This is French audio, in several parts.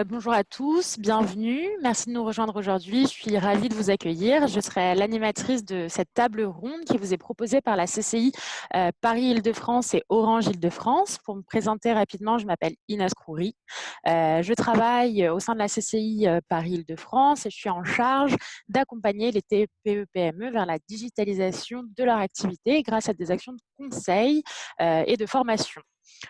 Bonjour à tous, bienvenue. Merci de nous rejoindre aujourd'hui. Je suis ravie de vous accueillir. Je serai l'animatrice de cette table ronde qui vous est proposée par la CCI Paris-Île-de-France et Orange Île-de-France. Pour me présenter rapidement, je m'appelle Inès Khoury. Je travaille au sein de la CCI Paris-Île-de-France et je suis en charge d'accompagner les TPE-PME vers la digitalisation de leur activité grâce à des actions de conseil et de formation.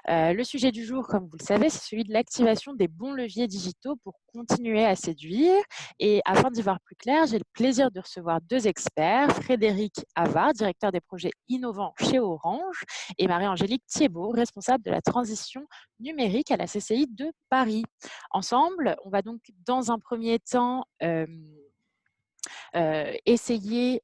Le sujet du jour, comme vous le savez, c'est celui de l'activation des bons leviers digitaux pour continuer à séduire. Et afin d'y voir plus clair, j'ai le plaisir de recevoir deux experts, Frédéric Havard, directeur des projets innovants chez Orange, et Marie-Angélique Thiebaud, responsable de la transition numérique à la CCI de Paris. Ensemble, on va donc dans un premier temps essayer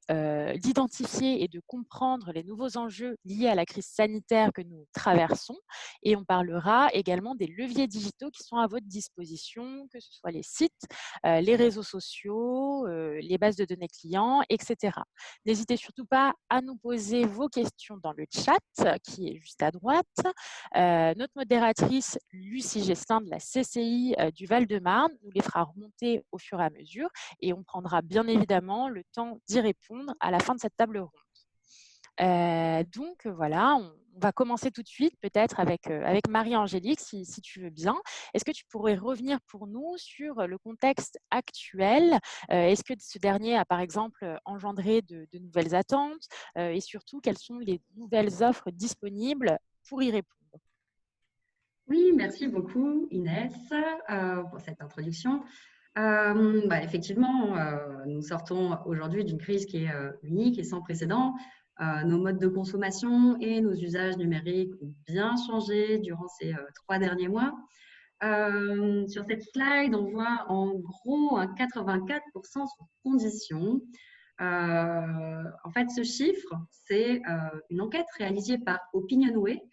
d'identifier et de comprendre les nouveaux enjeux liés à la crise sanitaire que nous traversons. Et on parlera également des leviers digitaux qui sont à votre disposition, que ce soit les sites, les réseaux sociaux, les bases de données clients, etc. N'hésitez surtout pas à nous poser vos questions dans le chat qui est juste à droite. Notre modératrice Lucie Gestin de la CCI du Val-de-Marne nous les fera remonter au fur et à mesure et on prendra bien évidemment le temps d'y répondre à la fin de cette table ronde. Donc voilà, on va commencer tout de suite peut-être avec Marie-Angélique, si tu veux bien. Est-ce que tu pourrais revenir pour nous sur le contexte actuel? Est-ce que ce dernier a par exemple engendré de nouvelles attentes? Et surtout, quelles sont les nouvelles offres disponibles pour y répondre? Oui, merci beaucoup Inès pour cette introduction. Effectivement, nous sortons aujourd'hui d'une crise qui est unique et sans précédent. Nos modes de consommation et nos usages numériques ont bien changé durant ces 3 derniers mois. Sur cette slide, on voit en gros un 84% sur conditions. En fait, ce chiffre, c'est une enquête réalisée par Opinionway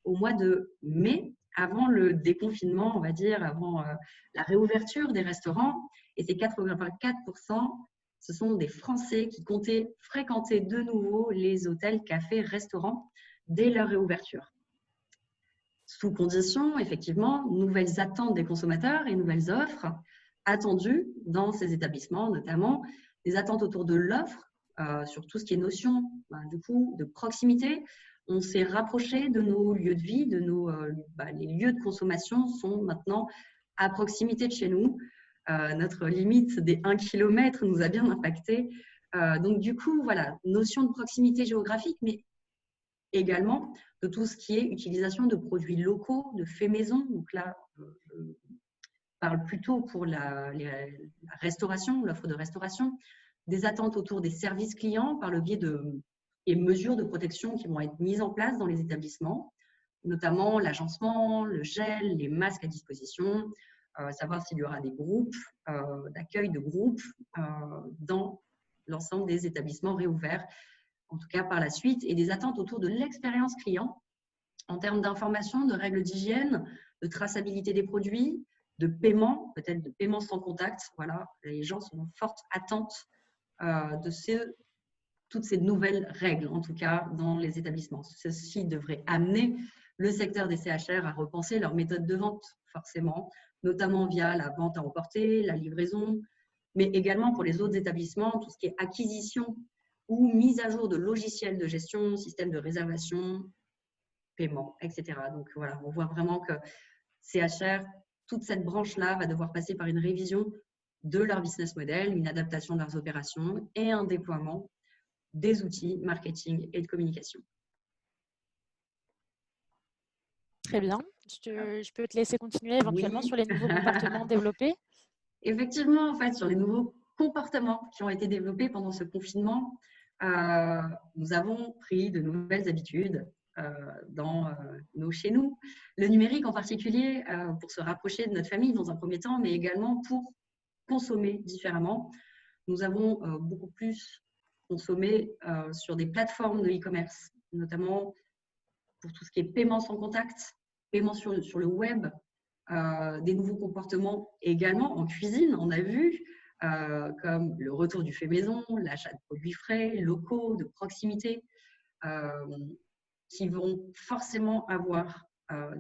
au mois de mai, avant le déconfinement, on va dire, avant la réouverture des restaurants. Et ces 84%, ce sont des Français qui comptaient fréquenter de nouveau les hôtels, cafés, restaurants dès leur réouverture. Sous condition, effectivement, nouvelles attentes des consommateurs et nouvelles offres attendues dans ces établissements, notamment des attentes autour de l'offre, sur tout ce qui est notion du coup, de proximité. On s'est rapproché de nos lieux de vie, les lieux de consommation sont maintenant à proximité de chez nous. Notre limite des 1 km nous a bien impacté. Donc du coup, voilà, notion de proximité géographique, mais également de tout ce qui est utilisation de produits locaux, de faits maison. Donc là, je parle plutôt pour la restauration, l'offre de restauration, des attentes autour des services clients par le biais et mesures de protection qui vont être mises en place dans les établissements, notamment l'agencement, le gel, les masques à disposition, savoir s'il y aura des groupes, d'accueil de groupes dans l'ensemble des établissements réouverts, en tout cas par la suite, et des attentes autour de l'expérience client en termes d'information, de règles d'hygiène, de traçabilité des produits, de paiement, peut-être de paiement sans contact. Voilà, les gens sont en forte attente de toutes ces nouvelles règles, en tout cas dans les établissements. Ceci devrait amener le secteur des CHR à repenser leur méthode de vente, forcément, notamment via la vente à emporter, la livraison, mais également pour les autres établissements, tout ce qui est acquisition ou mise à jour de logiciels de gestion, système de réservation, paiement, etc. Donc voilà, on voit vraiment que CHR, toute cette branche-là va devoir passer par une révision de leur business model, une adaptation de leurs opérations et un déploiement des outils marketing et de communication. Très bien. Je peux te laisser continuer éventuellement Oui. sur les nouveaux comportements développés. Effectivement, en fait, sur les nouveaux comportements qui ont été développés pendant ce confinement, nous avons pris de nouvelles habitudes chez nous. Le numérique en particulier, pour se rapprocher de notre famille dans un premier temps, mais également pour consommer différemment. Nous avons beaucoup plus consommé sur des plateformes de e-commerce, notamment pour tout ce qui est paiement sans contact, paiement sur le web, des nouveaux comportements également en cuisine, on a vu, comme le retour du fait maison, l'achat de produits frais, locaux, de proximité, qui vont forcément avoir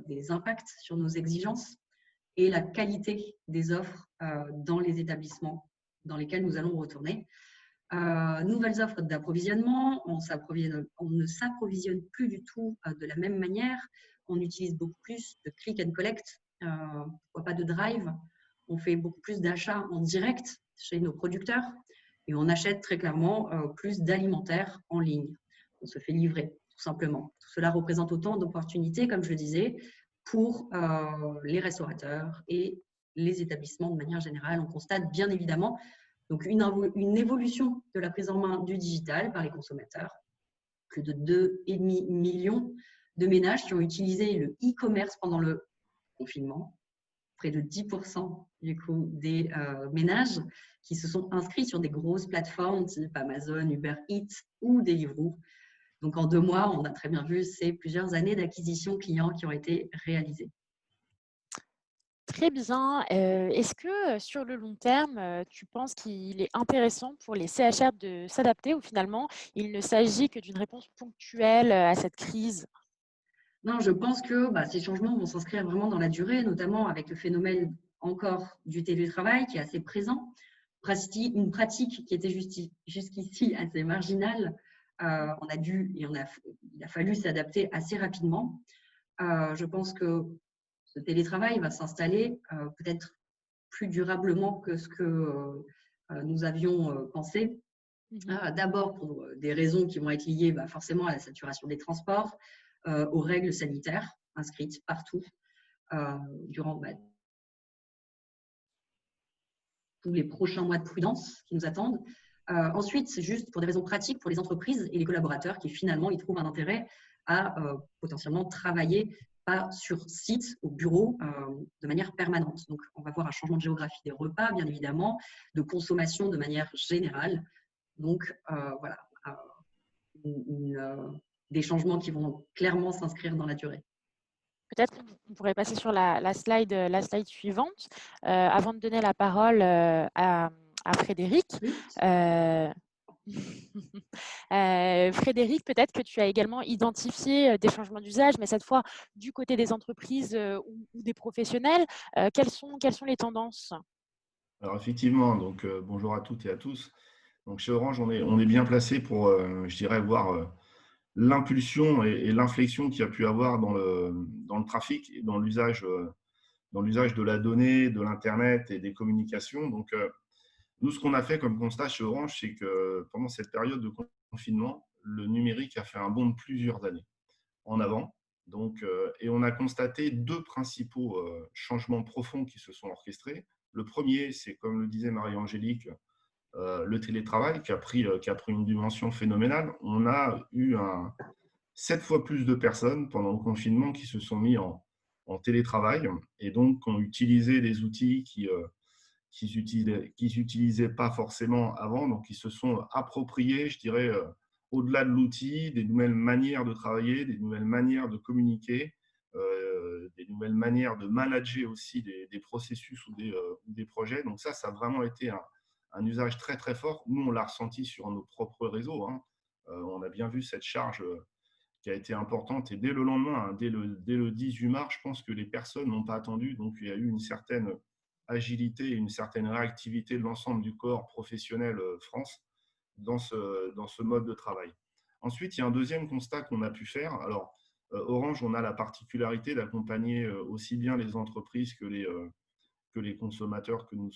des impacts sur nos exigences et la qualité des offres dans les établissements dans lesquels nous allons retourner. Nouvelles offres d'approvisionnement, on ne s'approvisionne plus du tout de la même manière, on utilise beaucoup plus de click and collect, pourquoi pas de drive, on fait beaucoup plus d'achats en direct chez nos producteurs et on achète très clairement plus d'alimentaire en ligne. On se fait livrer tout simplement. Tout cela représente autant d'opportunités, comme je le disais, pour les restaurateurs et les établissements de manière générale. On constate bien évidemment donc une évolution de la prise en main du digital par les consommateurs. Plus de 2,5 millions de ménages qui ont utilisé le e-commerce pendant le confinement. Près de 10% du coup des ménages qui se sont inscrits sur des grosses plateformes type Amazon, Uber Eats ou Deliveroo. Donc en 2 mois, on a très bien vu, c'est plusieurs années d'acquisition clients qui ont été réalisées. Très bien. Est-ce que, sur le long terme, tu penses qu'il est intéressant pour les CHR de s'adapter ou finalement il ne s'agit que d'une réponse ponctuelle, à cette crise? Non, je pense que ces changements vont s'inscrire vraiment dans la durée, notamment avec le phénomène encore du télétravail qui est assez présent. Une pratique qui était jusqu'ici assez marginale. On a dû et il a fallu s'adapter assez rapidement. Je pense que ce télétravail va s'installer peut-être plus durablement que ce que nous avions pensé. Mmh. D'abord pour des raisons qui vont être liées forcément à la saturation des transports, aux règles sanitaires inscrites partout durant tous les prochains mois de prudence qui nous attendent. Ensuite, c'est juste pour des raisons pratiques pour les entreprises et les collaborateurs qui finalement y trouvent un intérêt à potentiellement travailler pas sur site, au bureau, de manière permanente. Donc, on va voir un changement de géographie des repas, bien évidemment, de consommation de manière générale. Donc, voilà, des changements qui vont clairement s'inscrire dans la durée. Peut-être qu'on pourrait passer sur la slide suivante, avant de donner la parole, à Frédéric. Oui. Heu, Frédéric, peut-être que tu as également identifié, des changements d'usage, mais cette fois du côté des entreprises, ou des professionnels. Quelles sont les tendances? Alors effectivement, donc bonjour à toutes et à tous. Donc chez Orange, on est bien placé pour, je dirais, voir l'impulsion et l'inflexion qu'il y a pu avoir dans le trafic et dans l'usage de la donnée, de l'Internet et des communications. Donc nous, ce qu'on a fait comme constat chez Orange, c'est que pendant cette période de confinement, le numérique a fait un bond de plusieurs années en avant. Donc, et on a constaté deux principaux changements profonds qui se sont orchestrés. Le premier, c'est comme le disait Marie-Angélique, le télétravail qui a pris une dimension phénoménale. On a eu 7 fois plus de personnes pendant le confinement qui se sont mis en télétravail et donc qui ont utilisé des outils qu'ils n'utilisaient pas forcément avant, donc ils se sont appropriés, je dirais, au-delà de l'outil, des nouvelles manières de travailler, des nouvelles manières de communiquer, des nouvelles manières de manager aussi des processus ou des projets. Donc ça a vraiment été un usage très très fort. Nous, on l'a ressenti sur nos propres réseaux, hein. On a bien vu cette charge qui a été importante et dès le lendemain, hein, dès le 18 mars, je pense que les personnes n'ont pas attendu. Donc il y a eu une certaine agilité et une certaine réactivité de l'ensemble du corps professionnel France dans ce mode de travail. Ensuite, il y a un deuxième constat qu'on a pu faire. Alors, Orange, on a la particularité d'accompagner aussi bien les entreprises que les consommateurs que nous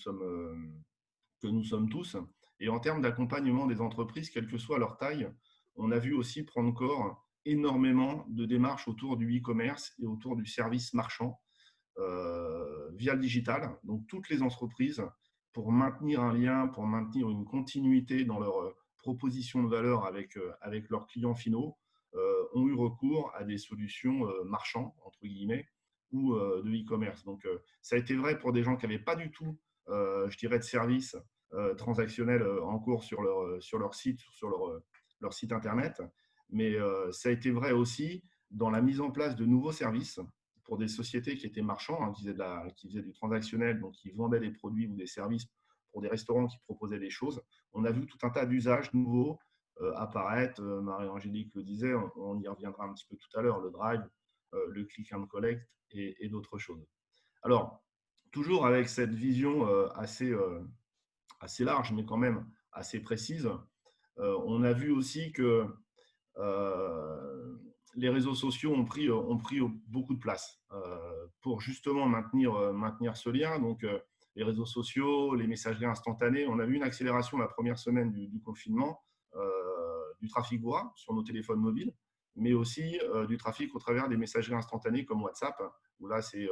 sommes tous. Et en termes d'accompagnement des entreprises, quelle que soit leur taille, on a vu aussi prendre corps énormément de démarches autour du e-commerce et autour du service marchand via le digital. Donc, toutes les entreprises, pour maintenir un lien, pour maintenir une continuité dans leur proposition de valeur avec leurs clients finaux, ont eu recours à des solutions marchands, entre guillemets, ou de e-commerce. Donc, ça a été vrai pour des gens qui n'avaient pas du tout, je dirais, de service transactionnel en cours sur leur site, sur leur site internet. Mais ça a été vrai aussi dans la mise en place de nouveaux services pour des sociétés qui étaient marchands, hein, qui faisaient du transactionnel, donc qui vendaient des produits ou des services pour des restaurants qui proposaient des choses. On a vu tout un tas d'usages nouveaux apparaître. Marie-Angélique le disait, on y reviendra un petit peu tout à l'heure, le drive, le click and collect et d'autres choses. Alors, toujours avec cette vision assez large, mais quand même assez précise. On a vu aussi que les réseaux sociaux ont pris beaucoup de place pour justement maintenir ce lien. Donc, les réseaux sociaux, les messageries instantanées, on a vu une accélération la première semaine du confinement du trafic voix sur nos téléphones mobiles, mais aussi du trafic au travers des messageries instantanées comme WhatsApp, où là, c'est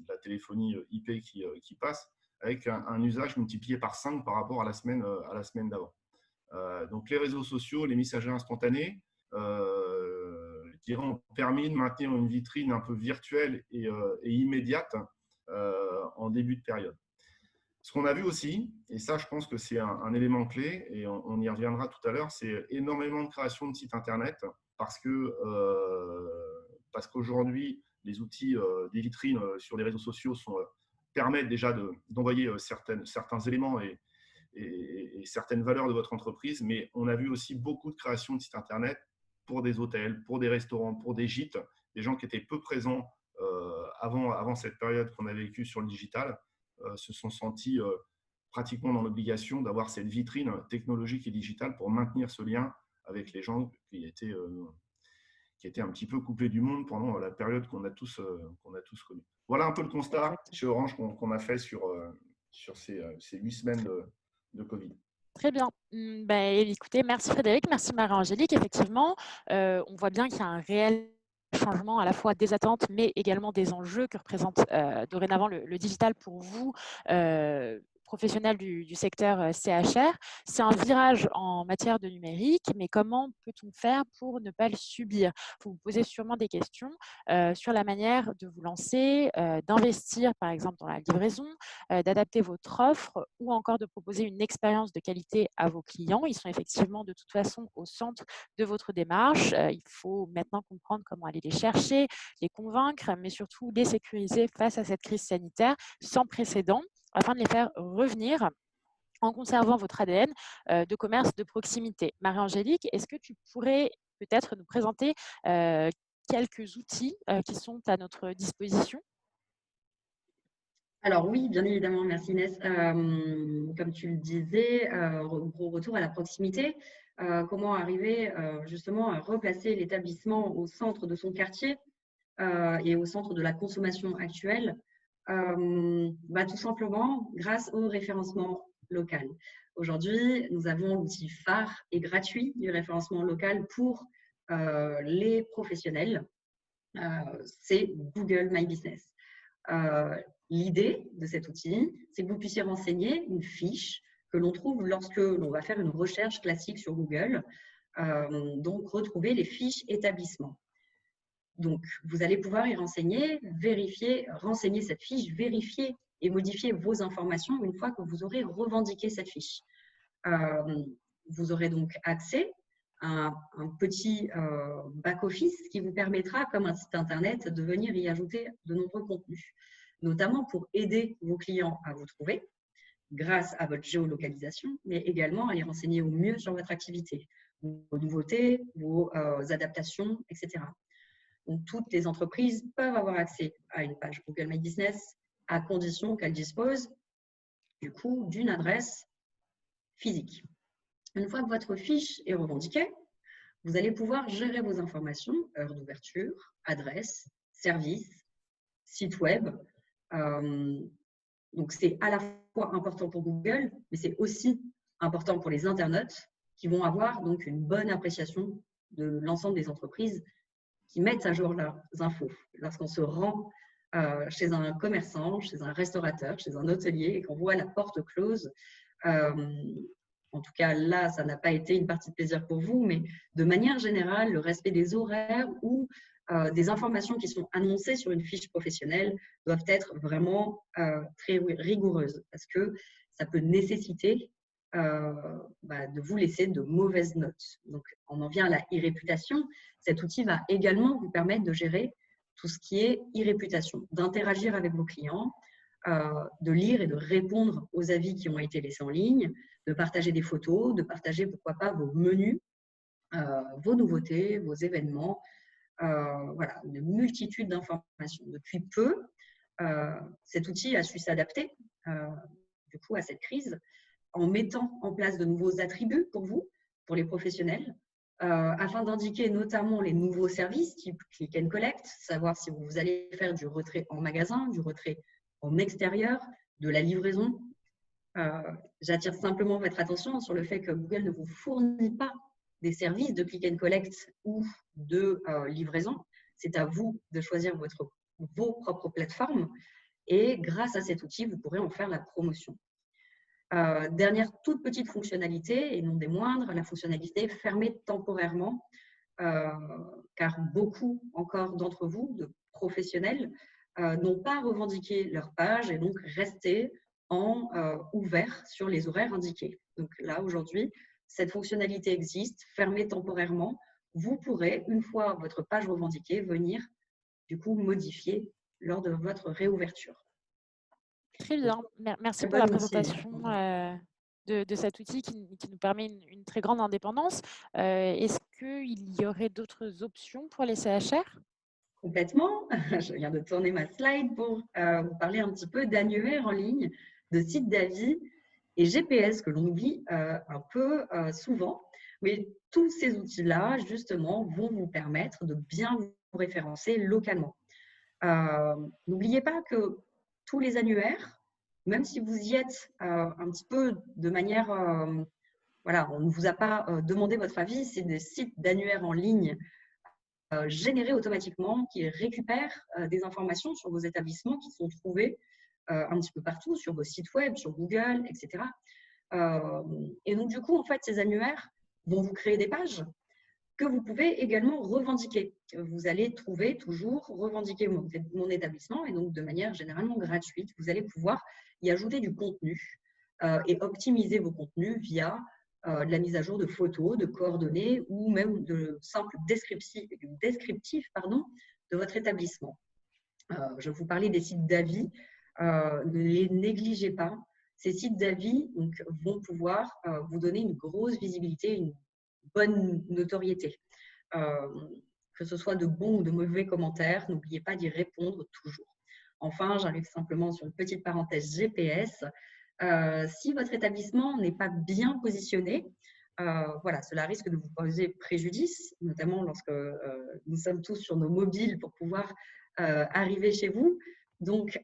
la téléphonie IP qui passe, avec un usage multiplié par 5 par rapport à la semaine d'avant. Donc, les réseaux sociaux, les messageries instantanées, ont permis de maintenir une vitrine un peu virtuelle et immédiate en début de période. Ce qu'on a vu aussi, et ça je pense que c'est un élément clé, et on y reviendra tout à l'heure, c'est énormément de création de sites internet parce qu'aujourd'hui, les outils des vitrines sur les réseaux sociaux permettent déjà d'envoyer certains éléments et certaines valeurs de votre entreprise, mais on a vu aussi beaucoup de création de sites internet pour des hôtels, pour des restaurants, pour des gîtes, des gens qui étaient peu présents avant cette période qu'on a vécue sur le digital, se sont sentis pratiquement dans l'obligation d'avoir cette vitrine technologique et digitale pour maintenir ce lien avec les gens qui étaient un petit peu coupés du monde pendant la période qu'on a tous connue. Voilà un peu le constat chez Orange qu'on a fait sur ces 8 semaines de Covid. Très bien. Écoutez, merci Frédéric, merci Marie-Angélique. Effectivement, on voit bien qu'il y a un réel changement à la fois des attentes, mais également des enjeux que représente dorénavant le digital pour vous, professionnels du secteur CHR. C'est un virage en matière de numérique, mais comment peut-on faire pour ne pas le subir? Vous vous posez sûrement des questions sur la manière de vous lancer, d'investir par exemple dans la livraison, d'adapter votre offre ou encore de proposer une expérience de qualité à vos clients. Ils sont effectivement de toute façon au centre de votre démarche. Il faut maintenant comprendre comment aller les chercher, les convaincre, mais surtout les sécuriser face à cette crise sanitaire sans précédent afin de les faire revenir en conservant votre ADN de commerce de proximité. Marie-Angélique, est-ce que tu pourrais peut-être nous présenter quelques outils qui sont à notre disposition? Alors oui, bien évidemment, merci Inès. Comme tu le disais, gros retour à la proximité. Comment arriver justement à replacer l'établissement au centre de son quartier et au centre de la consommation actuelle, tout simplement grâce au référencement local. Aujourd'hui, nous avons l'outil phare et gratuit du référencement local pour les professionnels. C'est Google My Business. L'idée de cet outil, c'est que vous puissiez renseigner une fiche que l'on trouve lorsque l'on va faire une recherche classique sur Google, donc retrouver les fiches établissements. Donc, vous allez pouvoir y renseigner, renseigner cette fiche, vérifier et modifier vos informations une fois que vous aurez revendiqué cette fiche. Vous aurez donc accès à un petit back-office qui vous permettra, comme un site internet, de venir y ajouter de nombreux contenus, notamment pour aider vos clients à vous trouver grâce à votre géolocalisation, mais également à les renseigner au mieux sur votre activité, vos nouveautés, vos adaptations, etc. Donc, toutes les entreprises peuvent avoir accès à une page Google My Business à condition qu'elles disposent du coup d'une adresse physique. Une fois que votre fiche est revendiquée, vous allez pouvoir gérer vos informations, heure d'ouverture, adresse, service, site web. Donc, c'est à la fois important pour Google, mais c'est aussi important pour les internautes qui vont avoir donc une bonne appréciation de l'ensemble des entreprises qui mettent à jour leurs infos. Lorsqu'on se rend chez un commerçant, chez un restaurateur, chez un hôtelier et qu'on voit la porte close, en tout cas là, ça n'a pas été une partie de plaisir pour vous, mais de manière générale, le respect des horaires ou des informations qui sont annoncées sur une fiche professionnelle doivent être vraiment très rigoureuses parce que ça peut nécessiter de vous laisser de mauvaises notes. Donc, on en vient à la e-réputation. Cet outil va également vous permettre de gérer tout ce qui est e-réputation, d'interagir avec vos clients, de lire et de répondre aux avis qui ont été laissés en ligne, de partager des photos, de partager, pourquoi pas, vos menus, vos nouveautés, vos événements, voilà, une multitude d'informations. Depuis peu, cet outil a su s'adapter du coup à cette crise en mettant en place de nouveaux attributs pour vous, pour les professionnels, afin d'indiquer notamment les nouveaux services type Click and Collect, savoir si vous allez faire du retrait en magasin, du retrait en extérieur, de la livraison. J'attire simplement votre attention sur le fait que Google ne vous fournit pas des services de Click and Collect ou de livraison. C'est à vous de choisir vos propres plateformes et grâce à cet outil, vous pourrez en faire la promotion. Dernière toute petite fonctionnalité, et non des moindres, la fonctionnalité fermer temporairement, car beaucoup encore d'entre vous, de professionnels, n'ont pas revendiqué leur page et donc resté en ouvert sur les horaires indiqués. Donc là, aujourd'hui, cette fonctionnalité existe, fermée temporairement. Vous pourrez, une fois votre page revendiquée, venir du coup modifier lors de votre réouverture. Très bien. Merci pour la présentation de cet outil qui nous permet une très grande indépendance. Est-ce qu'il y aurait d'autres options pour les CHR? Complètement. Je viens de tourner ma slide pour vous parler un petit peu d'annuaires en ligne, de sites d'avis et GPS que l'on oublie un peu souvent. Mais tous ces outils-là, justement, vont vous permettre de bien vous référencer localement. N'oubliez pas que tous les annuaires, même si vous y êtes un petit peu de manière… voilà, on ne vous a pas demandé votre avis, c'est des sites d'annuaires en ligne générés automatiquement qui récupèrent des informations sur vos établissements qui sont trouvés un petit peu partout, sur vos sites web, sur Google, etc. Et donc, du coup, en fait, ces annuaires vont vous créer des pages que vous pouvez également revendiquer. Vous allez trouver toujours revendiquer mon établissement et donc de manière généralement gratuite, vous allez pouvoir y ajouter du contenu et optimiser vos contenus via de la mise à jour de photos, de coordonnées ou même de simples descriptifs de votre établissement. Je vous parlais des sites d'avis, ne les négligez pas. Ces sites d'avis vont pouvoir vous donner une grosse visibilité, une bonne notoriété. Que ce soit de bons ou de mauvais commentaires, n'oubliez pas d'y répondre toujours. Enfin, j'arrive simplement sur une petite parenthèse GPS. Si votre établissement n'est pas bien positionné, voilà, cela risque de vous poser préjudice, notamment lorsque nous sommes tous sur nos mobiles pour pouvoir arriver chez vous. Donc,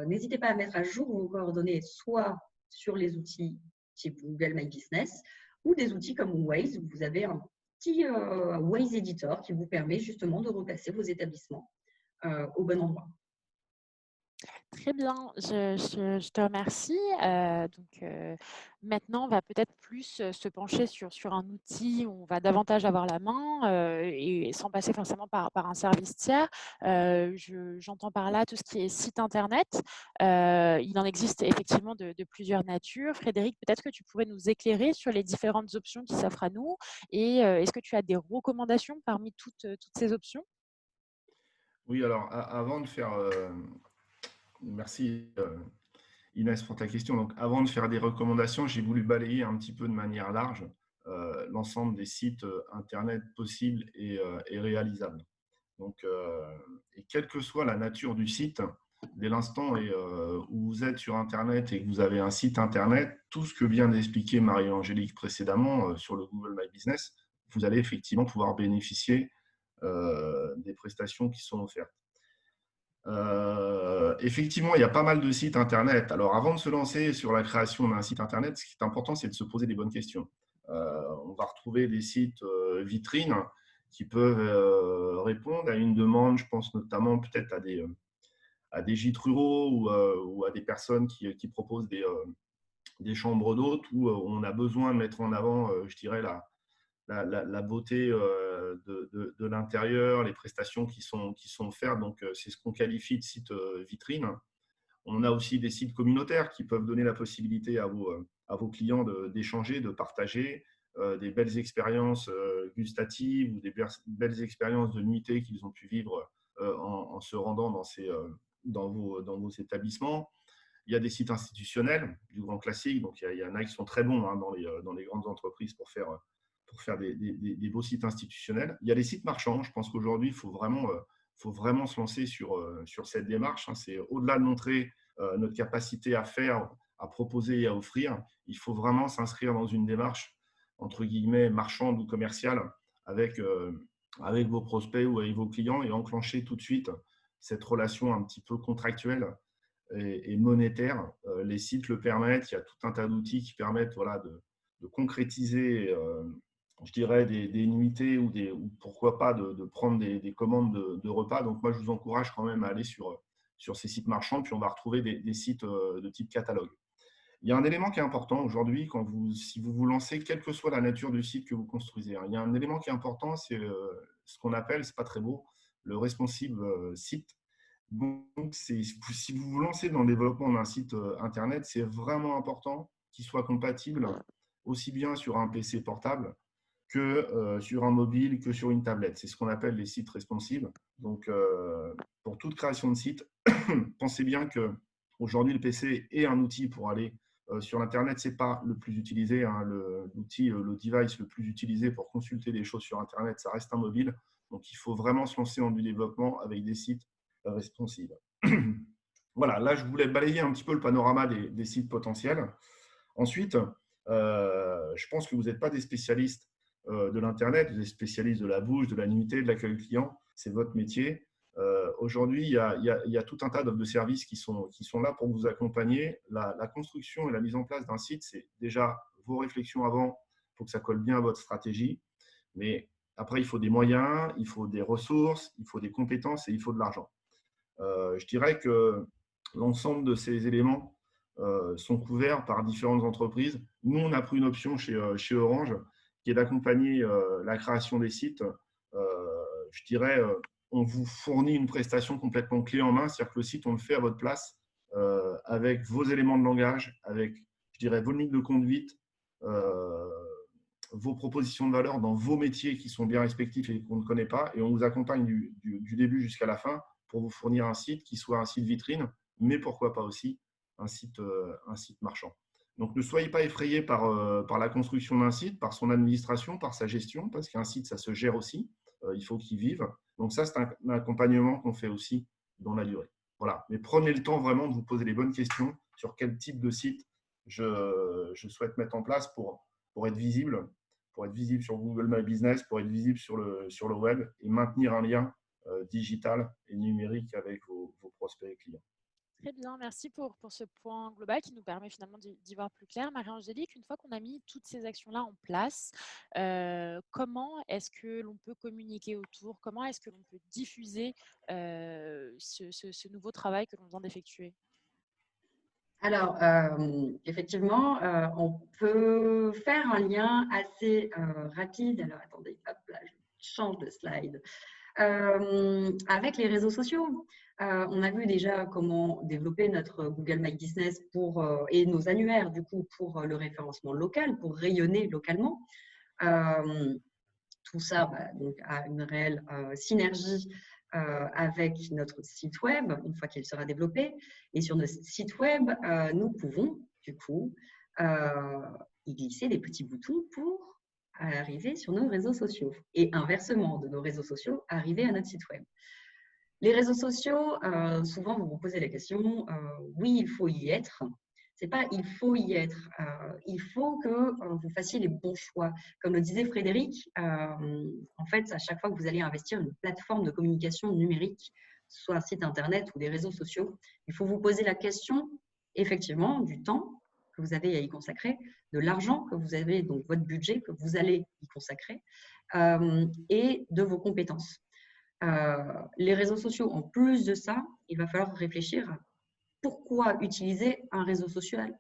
n'hésitez pas à mettre à jour vos coordonnées, soit sur les outils type Google My Business ou des outils comme Waze, où vous avez un petit Waze Editor qui vous permet justement de replacer vos établissements au bon endroit. Très bien, je te remercie. Maintenant, on va peut-être plus se pencher sur un outil où on va davantage avoir la main et sans passer forcément par un service tiers. J'entends par là tout ce qui est site internet. Il en existe effectivement de plusieurs natures. Frédéric, peut-être que tu pourrais nous éclairer sur les différentes options qui s'offrent à nous et est-ce que tu as des recommandations parmi toutes ces options? Oui, alors avant de faire… merci Inès pour ta question. Donc, avant de faire des recommandations, j'ai voulu balayer un petit peu de manière large l'ensemble des sites Internet possibles et réalisables. Donc, et quelle que soit la nature du site, dès l'instant où vous êtes sur Internet et que vous avez un site Internet, tout ce que vient d'expliquer Marie-Angélique précédemment sur le Google My Business, vous allez effectivement pouvoir bénéficier des prestations qui sont offertes. Effectivement, il y a pas mal de sites Internet. Alors, avant de se lancer sur la création d'un site Internet, ce qui est important, c'est de se poser des bonnes questions. On va retrouver des sites vitrines qui peuvent répondre à une demande. Je pense notamment peut-être à des gîtes ruraux ou à des personnes qui proposent des chambres d'hôtes où on a besoin de mettre en avant, je dirais, la beauté de l'intérieur, les prestations qui sont offertes. Donc, c'est ce qu'on qualifie de site vitrine. On a aussi des sites communautaires qui peuvent donner la possibilité à vos clients d'échanger, de partager des belles expériences gustatives ou des belles expériences de nuitée qu'ils ont pu vivre en se rendant dans vos établissements. Il y a des sites institutionnels du grand classique. Donc, il y en a qui sont très bons dans les grandes entreprises pour faire des beaux sites institutionnels. Il y a les sites marchands. Je pense qu'aujourd'hui, il faut vraiment faut vraiment se lancer sur cette démarche. C'est au-delà de montrer notre capacité à faire, à proposer et à offrir. Il faut vraiment s'inscrire dans une démarche, entre guillemets, marchande ou commerciale avec vos prospects ou avec vos clients et enclencher tout de suite cette relation un petit peu contractuelle et monétaire. Les sites le permettent. Il y a tout un tas d'outils qui permettent de concrétiser je dirais des nuitées ou pourquoi pas de prendre des commandes de repas. Donc moi, je vous encourage quand même à aller sur ces sites marchands, puis on va retrouver des sites de type catalogue. Il y a un élément qui est important aujourd'hui, si vous vous lancez, quelle que soit la nature du site que vous construisez. Il y a un élément qui est important, c'est ce qu'on appelle, c'est pas très beau, le responsive site. Donc, si vous vous lancez dans le développement d'un site Internet, c'est vraiment important qu'il soit compatible aussi bien sur un PC portable que sur un mobile, que sur une tablette. C'est ce qu'on appelle les sites responsives. Donc, pour toute création de site, pensez bien qu'aujourd'hui, le PC est un outil pour aller sur Internet. Ce n'est pas le plus utilisé. L'outil, le device le plus utilisé pour consulter des choses sur Internet, ça reste un mobile. Donc, il faut vraiment se lancer dans du développement avec des sites responsives. Voilà, là, je voulais balayer un petit peu le panorama des sites potentiels. Ensuite, je pense que vous n'êtes pas des spécialistes de l'Internet, vous êtes spécialiste de la bouche, de la nuitée, de l'accueil client, c'est votre métier. Aujourd'hui, il y a tout un tas d'offres de services qui sont là pour vous accompagner. La construction et la mise en place d'un site, c'est déjà vos réflexions avant, il faut que ça colle bien à votre stratégie. Mais après, il faut des moyens, il faut des ressources, il faut des compétences et il faut de l'argent. Je dirais que l'ensemble de ces éléments sont couverts par différentes entreprises. Nous, on a pris une option chez Orange qui est d'accompagner la création des sites. Je dirais, on vous fournit une prestation complètement clé en main, c'est-à-dire que le site, on le fait à votre place avec vos éléments de langage, avec, je dirais, vos lignes de conduite, vos propositions de valeur dans vos métiers qui sont bien respectifs et qu'on ne connaît pas. Et on vous accompagne du début jusqu'à la fin pour vous fournir un site qui soit un site vitrine, mais pourquoi pas aussi un site marchand. Donc, ne soyez pas effrayés par la construction d'un site, par son administration, par sa gestion, parce qu'un site, ça se gère aussi. Il faut qu'il vive. Donc, ça, c'est un accompagnement qu'on fait aussi dans la durée. Voilà. Mais prenez le temps vraiment de vous poser les bonnes questions sur quel type de site je souhaite mettre en place pour être visible sur Google My Business, pour être visible sur le web et maintenir un lien digital et numérique avec vos prospects et clients. Très bien, merci pour ce point global qui nous permet finalement d'y voir plus clair. Marie-Angélique, une fois qu'on a mis toutes ces actions-là en place, comment est-ce que l'on peut communiquer autour? Comment est-ce que l'on peut diffuser ce nouveau travail que l'on vient d'effectuer? Alors, effectivement, on peut faire un lien assez rapide. Alors, attendez, hop là, je change de slide. Avec les réseaux sociaux. On a vu déjà comment développer notre Google My Business et nos annuaires, du coup, pour le référencement local, pour rayonner localement. Tout ça donc, a une réelle synergie avec notre site web, une fois qu'il sera développé. Et sur notre site web, nous pouvons, du coup, y glisser des petits boutons pour arriver sur nos réseaux sociaux. Et inversement, de nos réseaux sociaux, arriver à notre site web. Les réseaux sociaux, souvent, vous vous posez la question, oui, il faut y être. C'est pas il faut y être. Il faut que vous fassiez les bons choix. Comme le disait Frédéric, en fait, à chaque fois que vous allez investir une plateforme de communication numérique, soit un site internet ou des réseaux sociaux, il faut vous poser la question, effectivement, du temps que vous avez à y consacrer, de l'argent que vous avez, donc votre budget que vous allez y consacrer, et de vos compétences. Les réseaux sociaux, en plus de ça, il va falloir réfléchir à pourquoi utiliser un réseau social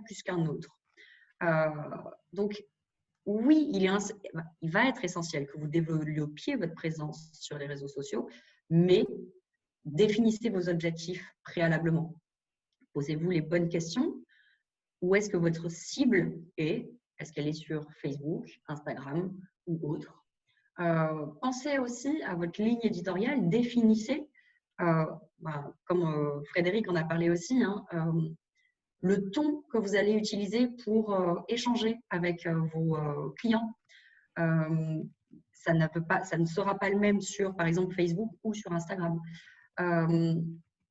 plus qu'un autre. Donc, oui, il va être essentiel que vous développiez votre présence sur les réseaux sociaux, mais définissez vos objectifs préalablement. Posez-vous les bonnes questions. Où est-ce que votre cible est? Est-ce qu'elle est sur Facebook, Instagram ou autre? Pensez aussi à votre ligne éditoriale, définissez, comme Frédéric en a parlé aussi, le ton que vous allez utiliser pour échanger avec vos clients. ça ne sera pas le même sur, par exemple, Facebook ou sur Instagram.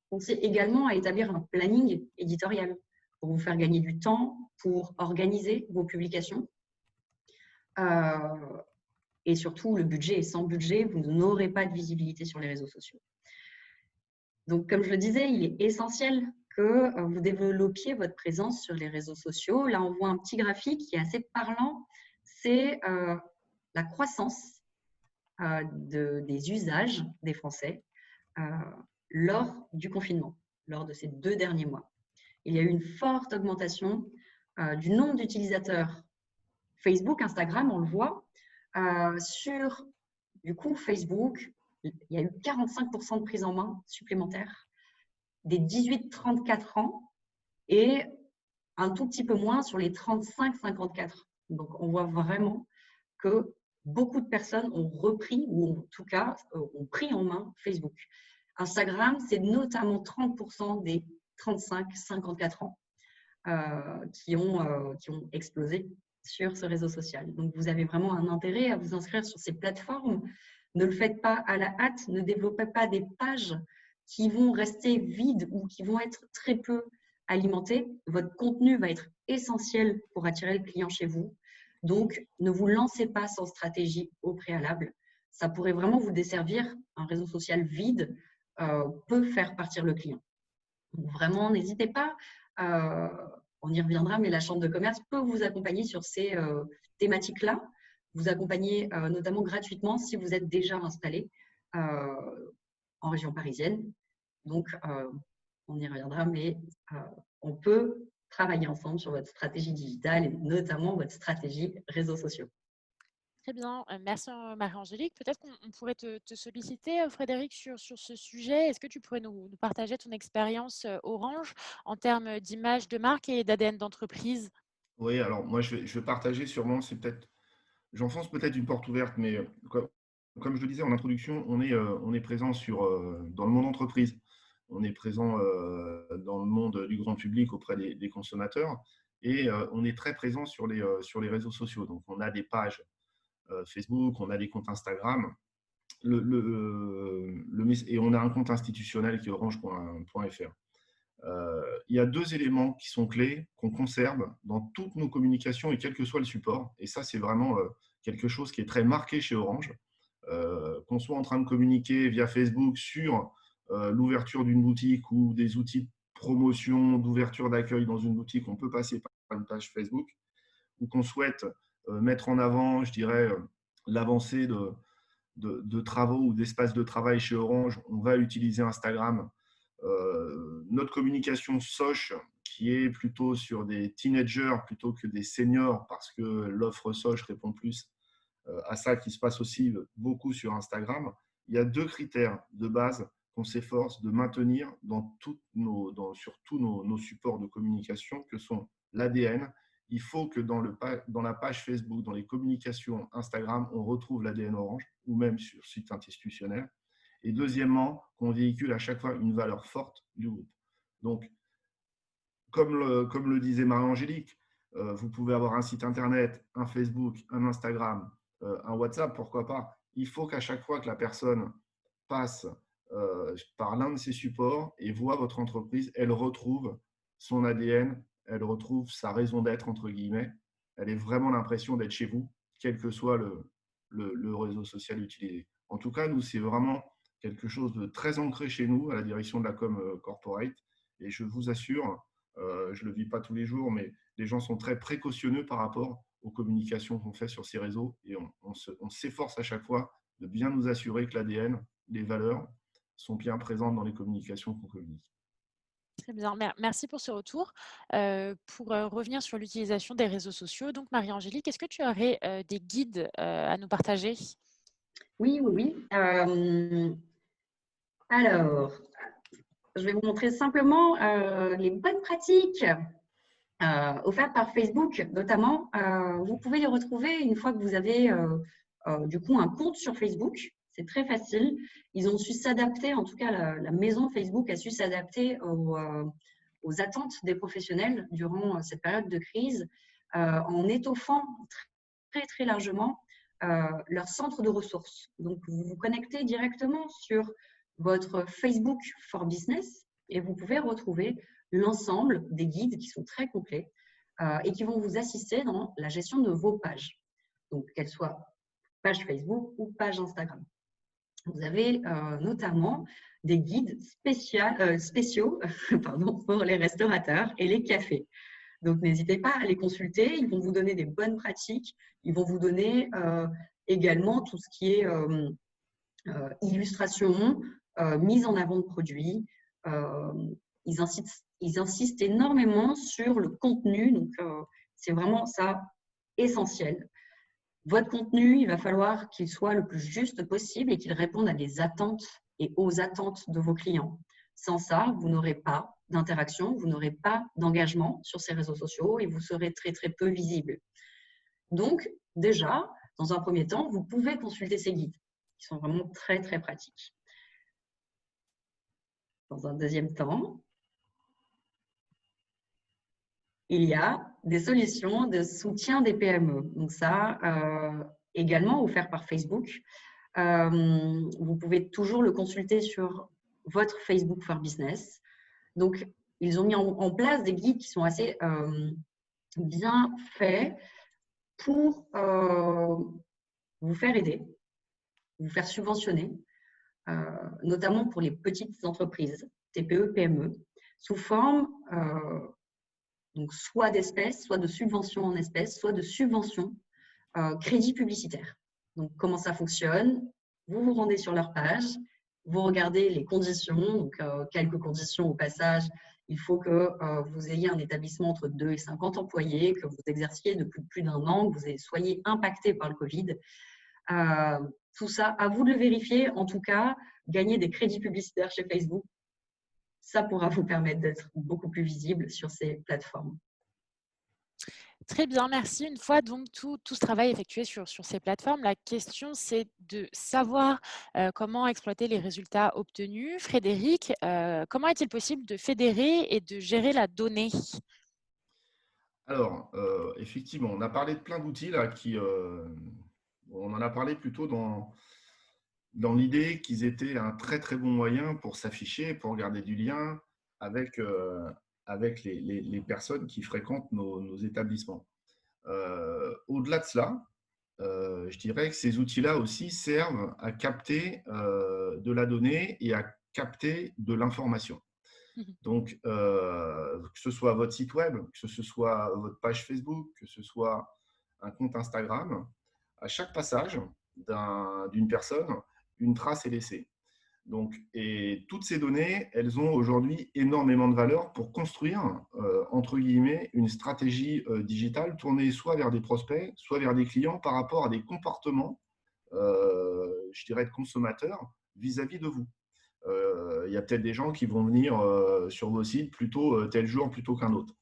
Pensez également à établir un planning éditorial pour vous faire gagner du temps, pour organiser vos publications. Et surtout, le budget. Et sans budget, vous n'aurez pas de visibilité sur les réseaux sociaux. Donc, comme je le disais, il est essentiel que vous développiez votre présence sur les réseaux sociaux. Là, on voit un petit graphique qui est assez parlant. C'est la croissance des usages des Français lors du confinement, lors de ces 2 derniers mois. Il y a eu une forte augmentation du nombre d'utilisateurs Facebook, Instagram, on le voit. Sur, du coup, Facebook, il y a eu 45% de prise en main supplémentaire des 18-34 ans et un tout petit peu moins sur les 35-54. Donc, on voit vraiment que beaucoup de personnes ont repris ou en tout cas ont pris en main Facebook. Instagram, c'est notamment 30% des 35-54 ans qui ont explosé sur ce réseau social. Donc, vous avez vraiment un intérêt à vous inscrire sur ces plateformes. Ne le faites pas à la hâte, ne développez pas des pages qui vont rester vides ou qui vont être très peu alimentées. Votre contenu va être essentiel pour attirer le client chez vous. Donc, ne vous lancez pas sans stratégie au préalable. Ça pourrait vraiment vous desservir. Un réseau social vide peut faire partir le client. Donc, vraiment, n'hésitez pas. On y reviendra, mais la Chambre de commerce peut vous accompagner sur ces thématiques-là. Vous accompagner notamment gratuitement si vous êtes déjà installé en région parisienne. Donc, on y reviendra, mais on peut travailler ensemble sur votre stratégie digitale et notamment votre stratégie réseaux sociaux. Très bien, merci Marie-Angélique. Peut-être qu'on pourrait te solliciter, Frédéric, sur ce sujet. Est-ce que tu pourrais nous partager ton expérience Orange en termes d'image de marque et d'ADN d'entreprise? Oui, alors moi je vais partager sûrement, j'enfonce peut-être une porte ouverte, mais comme je le disais en introduction, on est présent dans le monde entreprise, on est présent dans le monde du grand public auprès des consommateurs et on est très présent sur les réseaux sociaux. Donc on a des pages Facebook, on a des comptes Instagram. Et on a un compte institutionnel qui est orange.fr. Il y a 2 éléments qui sont clés, qu'on conserve dans toutes nos communications et quel que soit le support. Et ça, c'est vraiment quelque chose qui est très marqué chez Orange. Qu'on soit en train de communiquer via Facebook sur l'ouverture d'une boutique ou des outils de promotion, d'ouverture d'accueil dans une boutique, on peut passer par une page Facebook, ou qu'on souhaite mettre en avant, je dirais, l'avancée de travaux ou d'espaces de travail chez Orange, on va utiliser Instagram. Notre communication Soch, qui est plutôt sur des teenagers plutôt que des seniors, parce que l'offre Soch répond plus à ça, qui se passe aussi beaucoup sur Instagram. Il y a 2 critères de base qu'on s'efforce de maintenir sur tous nos supports de communication, que sont l'ADN. Il faut que dans la page Facebook, dans les communications Instagram, on retrouve l'ADN Orange, ou même sur le site institutionnel. Et deuxièmement, qu'on véhicule à chaque fois une valeur forte du groupe. Donc, comme le disait Marie-Angélique, vous pouvez avoir un site internet, un Facebook, un Instagram, un WhatsApp, pourquoi pas. Il faut qu'à chaque fois que la personne passe par l'un de ces supports et voit votre entreprise, elle retrouve son ADN, elle retrouve sa raison d'être, entre guillemets. Elle ait vraiment l'impression d'être chez vous, quel que soit le réseau social utilisé. En tout cas, nous, c'est vraiment quelque chose de très ancré chez nous, à la direction de la com corporate. Et je vous assure, je ne le vis pas tous les jours, mais les gens sont très précautionneux par rapport aux communications qu'on fait sur ces réseaux. Et on s'efforce à chaque fois de bien nous assurer que l'ADN, les valeurs, sont bien présentes dans les communications qu'on communique. Très bien, merci pour ce retour. Pour revenir sur l'utilisation des réseaux sociaux, donc Marie-Angélique, est-ce que tu aurais des guides à nous partager? Oui, oui, oui. Alors, je vais vous montrer simplement les bonnes pratiques offertes par Facebook, notamment. Vous pouvez les retrouver une fois que vous avez du coup un compte sur Facebook. C'est très facile. Ils ont su s'adapter, en tout cas la maison Facebook a su s'adapter aux attentes des professionnels durant cette période de crise en étoffant très, très largement leur centre de ressources. Donc, vous vous connectez directement sur votre Facebook for Business et vous pouvez retrouver l'ensemble des guides qui sont très complets et qui vont vous assister dans la gestion de vos pages. Donc, qu'elles soient page Facebook ou page Instagram. Vous avez notamment des guides spéciaux pour les restaurateurs et les cafés. Donc, n'hésitez pas à les consulter. Ils vont vous donner des bonnes pratiques. Ils vont vous donner également tout ce qui est illustration, mise en avant de produits. Ils insistent énormément sur le contenu. Donc, c'est vraiment ça essentiel. Votre contenu, il va falloir qu'il soit le plus juste possible et qu'il réponde à des attentes et aux attentes de vos clients. Sans ça, vous n'aurez pas d'interaction, vous n'aurez pas d'engagement sur ces réseaux sociaux et vous serez très, très peu visible. Donc, déjà, dans un premier temps, vous pouvez consulter ces guides qui sont vraiment très, très pratiques. Dans un deuxième temps, il y a des solutions de soutien des PME. Donc ça, également offert par Facebook. Vous pouvez toujours le consulter sur votre Facebook for Business. Donc, ils ont mis en place des guides qui sont assez bien faits pour vous faire aider, vous faire subventionner, notamment pour les petites entreprises, TPE, PME, sous forme donc soit d'espèces, soit de subventions en espèces, soit de subventions crédit publicitaire. Donc, comment ça fonctionne? Vous vous rendez sur leur page, vous regardez les conditions, donc quelques conditions au passage. Il faut que vous ayez un établissement entre 2 et 50 employés, que vous exerciez depuis plus d'un an, que vous soyez impacté par le Covid. Tout ça, à vous de le vérifier. En tout cas, gagner des crédits publicitaires chez Facebook, ça pourra vous permettre d'être beaucoup plus visible sur ces plateformes. Très bien, merci. Une fois donc tout ce travail effectué sur ces plateformes, la question c'est de savoir comment exploiter les résultats obtenus. Frédéric, comment est-il possible de fédérer et de gérer la donnée? Alors, effectivement, on a parlé de plein d'outils là on en a parlé plutôt dans l'idée qu'ils étaient un très très bon moyen pour s'afficher, pour garder du lien avec les personnes qui fréquentent nos établissements. Au-delà de cela, je dirais que ces outils-là aussi servent à capter de la donnée et à capter de l'information. Donc, que ce soit votre site web, que ce soit votre page Facebook, que ce soit un compte Instagram, à chaque passage d'une personne, une trace est laissée. Donc, et toutes ces données, elles ont aujourd'hui énormément de valeur pour construire, entre guillemets, une stratégie digitale tournée soit vers des prospects, soit vers des clients par rapport à des comportements, je dirais, de consommateurs vis-à-vis de vous. Il y a peut-être des gens qui vont venir sur vos sites plutôt tel jour plutôt qu'un autre.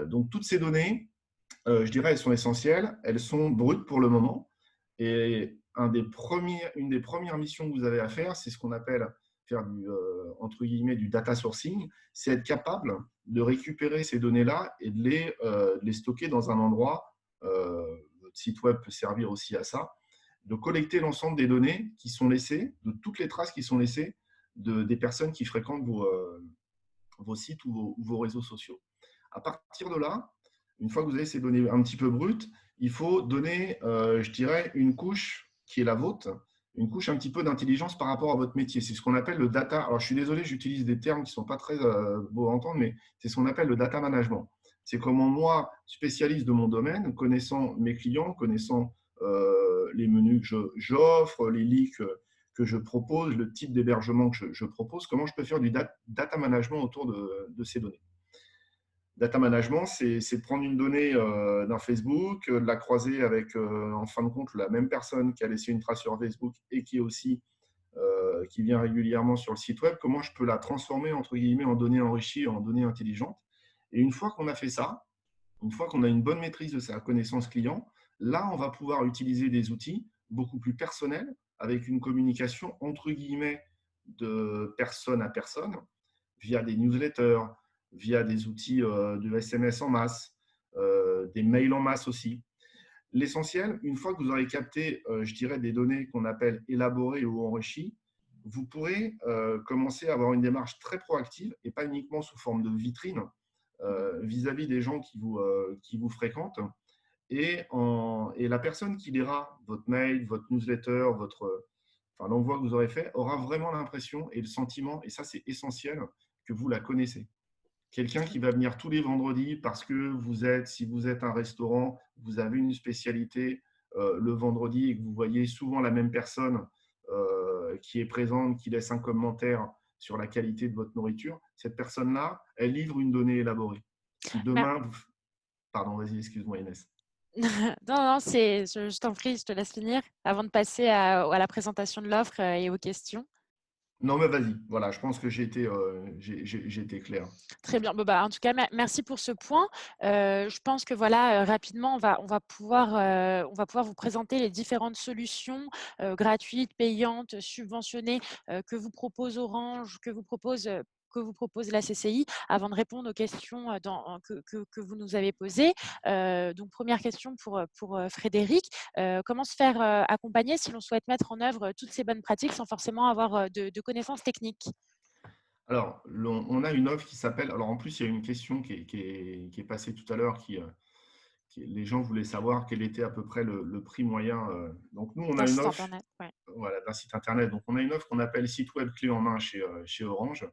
Donc, toutes ces données, je dirais, elles sont essentielles, elles sont brutes pour le moment. Et une des premières missions que vous avez à faire, c'est ce qu'on appelle faire entre guillemets, du data sourcing, c'est être capable de récupérer ces données-là et de les stocker dans un endroit. Votre site web peut servir aussi à ça, de collecter l'ensemble des données qui sont laissées, de toutes les traces qui sont laissées des personnes qui fréquentent vos sites ou vos réseaux sociaux. À partir de là, une fois que vous avez ces données un petit peu brutes, il faut donner, je dirais, une couche qui est la vôtre, une couche un petit peu d'intelligence par rapport à votre métier. C'est ce qu'on appelle le data. Alors, je suis désolé, j'utilise des termes qui ne sont pas très beaux à entendre, mais c'est ce qu'on appelle le data management. C'est comment moi, spécialiste de mon domaine, connaissant mes clients, connaissant les menus que j'offre, les leads que je propose, le type d'hébergement que je propose, comment je peux faire du data management autour de ces données. Data management, c'est de prendre une donnée d'un Facebook, de la croiser avec, en fin de compte, la même personne qui a laissé une trace sur Facebook et qui est aussi qui vient régulièrement sur le site web. Comment je peux la transformer entre guillemets en données enrichies, en données intelligentes. Et une fois qu'on a fait ça, une fois qu'on a une bonne maîtrise de sa connaissance client, là, on va pouvoir utiliser des outils beaucoup plus personnels avec une communication entre guillemets de personne à personne via des newsletters, via des outils de SMS en masse, des mails en masse aussi. L'essentiel, une fois que vous aurez capté, je dirais, des données qu'on appelle élaborées ou enrichies, vous pourrez commencer à avoir une démarche très proactive et pas uniquement sous forme de vitrine vis-à-vis des gens qui vous fréquentent. Et la personne qui lira votre mail, votre newsletter, l'envoi que vous aurez fait, aura vraiment l'impression et le sentiment, et ça c'est essentiel, que vous la connaissez. Quelqu'un qui va venir tous les vendredis parce que si vous êtes un restaurant, vous avez une spécialité le vendredi et que vous voyez souvent la même personne qui est présente, qui laisse un commentaire sur la qualité de votre nourriture, cette personne-là, elle livre une donnée élaborée. Si demain, Pardon, vas-y, excuse-moi Inès. Non, je t'en prie, je te laisse finir avant de passer à la présentation de l'offre et aux questions. Non, mais vas-y. Voilà, je pense que j'ai été clair. Très bien. Bon, en tout cas, merci pour ce point. Je pense que voilà, rapidement, on va pouvoir vous présenter les différentes solutions gratuites, payantes, subventionnées que vous propose Orange, que vous propose la CCI, avant de répondre aux questions que vous nous avez posées. Donc, première question pour Frédéric. Comment se faire accompagner si l'on souhaite mettre en œuvre toutes ces bonnes pratiques sans forcément avoir de connaissances techniques? Alors, on a une offre qui s'appelle… Alors, en plus, il y a une question qui est passée tout à l'heure, les gens voulaient savoir quel était à peu près le prix moyen. Donc, nous, on a D'un une site offre internet, ouais. voilà, d'un site internet. Donc, on a une offre qu'on appelle site web clé en main chez Orange,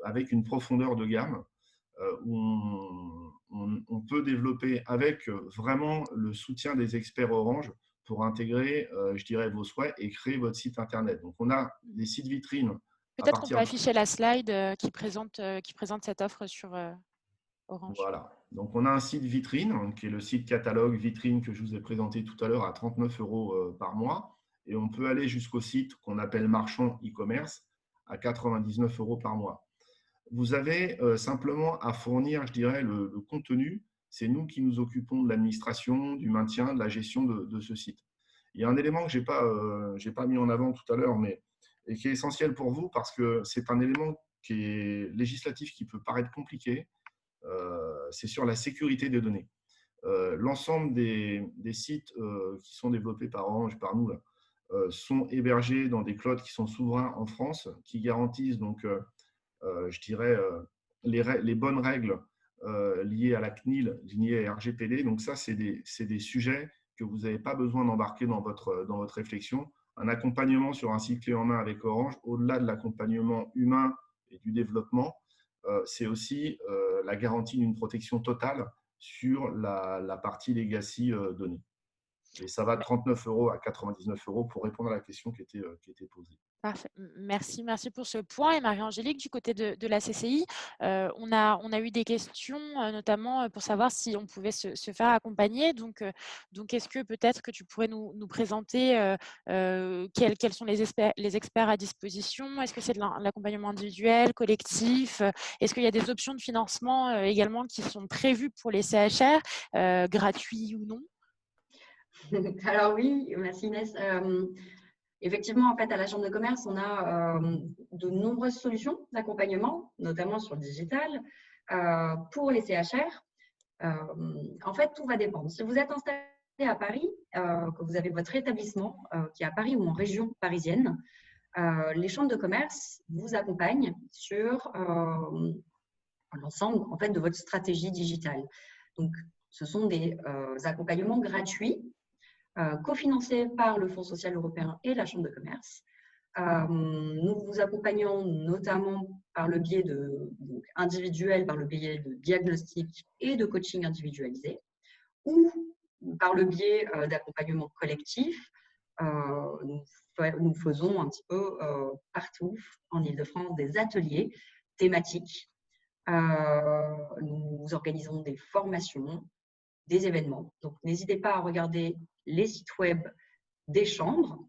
avec une profondeur de gamme où on peut développer avec vraiment le soutien des experts Orange pour intégrer, je dirais, vos souhaits et créer votre site internet. Donc, on a des sites vitrines à Peut-être qu'on peut partir… afficher la slide qui présente cette offre sur Orange. Voilà. Donc, on a un site vitrine, qui est le site catalogue vitrine que je vous ai présenté tout à l'heure à 39 € par mois. Et on peut aller jusqu'au site qu'on appelle marchand e-commerce à 99 € par mois. Vous avez simplement à fournir, je dirais, le contenu. C'est nous qui nous occupons de l'administration, du maintien, de la gestion de ce site. Il y a un élément que je n'ai pas mis en avant tout à l'heure, mais et qui est essentiel pour vous parce que c'est un élément qui est législatif qui peut paraître compliqué. C'est sur la sécurité des données. L'ensemble des sites qui sont développés par Orange, par nous, là, sont hébergés dans des clouds qui sont souverains en France, qui garantissent donc, je dirais, les bonnes règles liées à la CNIL, liées à RGPD. Donc ça, c'est des sujets que vous n'avez pas besoin d'embarquer dans votre réflexion. Un accompagnement sur un site clé en main avec Orange, au-delà de l'accompagnement humain et du développement, c'est aussi la garantie d'une protection totale sur la partie legacy données. Et ça va de 39 € à 99 € pour répondre à la question qui était posée. Parfait. Merci pour ce point. Et Marie-Angélique, du côté de la CCI, on a eu des questions, notamment pour savoir si on pouvait se faire accompagner. Donc est-ce que peut-être que tu pourrais nous présenter quels sont les experts à disposition? Est-ce que c'est de l'accompagnement individuel, collectif? Est-ce qu'il y a des options de financement également qui sont prévues pour les CHR, gratuits ou non? Alors oui, merci Inès. Effectivement, en fait, à la Chambre de commerce, on a de nombreuses solutions d'accompagnement, notamment sur le digital, pour les CHR. En fait, tout va dépendre. Si vous êtes installé à Paris, que vous avez votre établissement qui est à Paris ou en région parisienne, les chambres de commerce vous accompagnent sur l'ensemble en fait, de votre stratégie digitale. Donc, ce sont des accompagnements gratuits cofinancés par le Fonds social européen et la Chambre de commerce. Nous vous accompagnons notamment par le biais individuel, par le biais de diagnostic et de coaching individualisé, ou par le biais d'accompagnement collectif. Nous faisons un petit peu partout en Île-de-France des ateliers thématiques. Nous organisons des formations, des événements. Donc, n'hésitez pas à regarder les sites web des chambres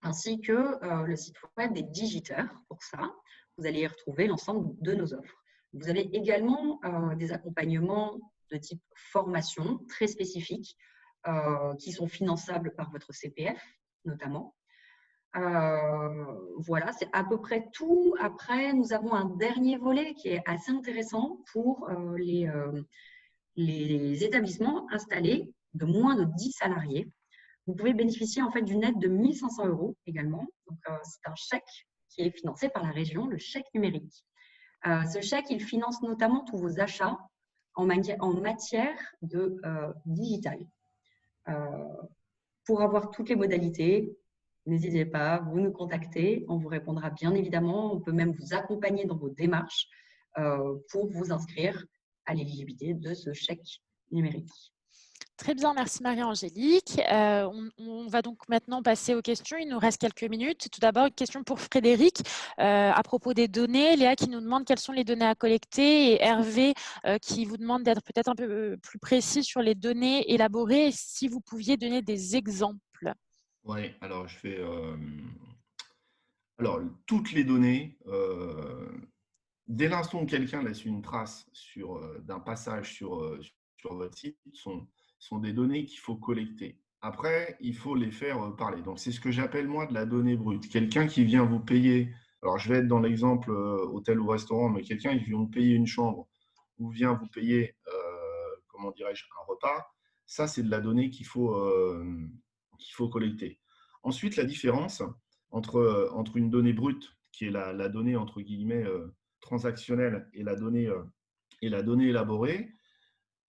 ainsi que le site web des digiteurs. Pour ça, vous allez y retrouver l'ensemble de nos offres. Vous avez également des accompagnements de type formation très spécifiques qui sont finançables par votre CPF notamment. Voilà, c'est à peu près tout. Après, nous avons un dernier volet qui est assez intéressant pour les établissements installés de moins de 10 salariés, vous pouvez bénéficier en fait d'une aide de 1 500 € également. Donc, c'est un chèque qui est financé par la région, le chèque numérique. Ce chèque, il finance notamment tous vos achats en matière de digital. Pour avoir toutes les modalités, n'hésitez pas, vous nous contactez, on vous répondra bien évidemment. On peut même vous accompagner dans vos démarches pour vous inscrire à l'éligibilité de ce chèque numérique. Très bien, merci Marie-Angélique. On va donc maintenant passer aux questions. Il nous reste quelques minutes. Tout d'abord, une question pour Frédéric à propos des données. Léa qui nous demande quelles sont les données à collecter et Hervé qui vous demande d'être peut-être un peu plus précis sur les données élaborées et si vous pouviez donner des exemples. Oui, alors je fais. Alors, toutes les données, dès l'instant où quelqu'un laisse une trace d'un passage sur votre site, sont des données qu'il faut collecter. Après, il faut les faire parler. Donc, c'est ce que j'appelle moi de la donnée brute. Quelqu'un qui vient vous payer, alors je vais être dans l'exemple hôtel ou restaurant, mais quelqu'un qui vient vous payer une chambre ou vient vous payer, comment dirais-je, un repas, ça, c'est de la donnée qu'il faut collecter. Ensuite, la différence entre une donnée brute, qui est la donnée entre guillemets transactionnelle, et la donnée élaborée,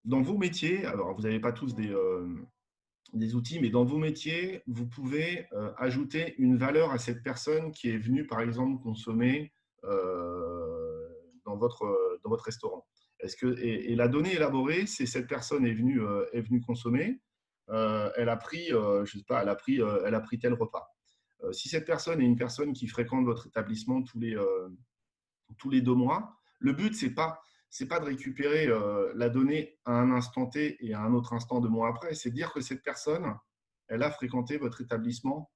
dans vos métiers, alors vous n'avez pas tous des outils, mais dans vos métiers, vous pouvez ajouter une valeur à cette personne qui est venue, par exemple, consommer dans votre restaurant. Et la donnée élaborée, c'est cette personne est venue consommer, elle a pris, je sais pas, elle a pris tel repas. Si cette personne est une personne qui fréquente votre établissement tous les 2 mois, le but, c'est pas de récupérer la donnée à un instant T et à un autre instant 2 mois après, c'est de dire que cette personne, elle a fréquenté votre établissement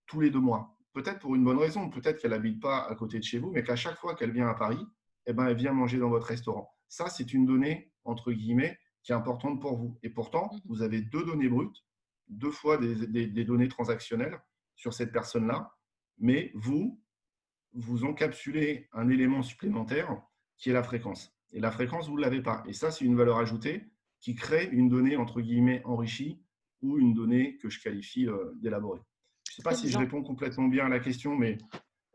tous les 2 mois. Peut-être pour une bonne raison, peut-être qu'elle n'habite pas à côté de chez vous, mais qu'à chaque fois qu'elle vient à Paris, eh ben, elle vient manger dans votre restaurant. Ça, c'est une donnée, entre guillemets, qui est importante pour vous. Et pourtant, vous avez 2 données brutes, 2 fois des données transactionnelles sur cette personne-là, mais vous encapsulez un élément supplémentaire qui est la fréquence. Et la fréquence, vous ne l'avez pas. Et ça, c'est une valeur ajoutée qui crée une donnée, entre guillemets, enrichie ou une donnée que je qualifie d'élaborée. Je ne sais pas si je réponds complètement bien à la question, mais…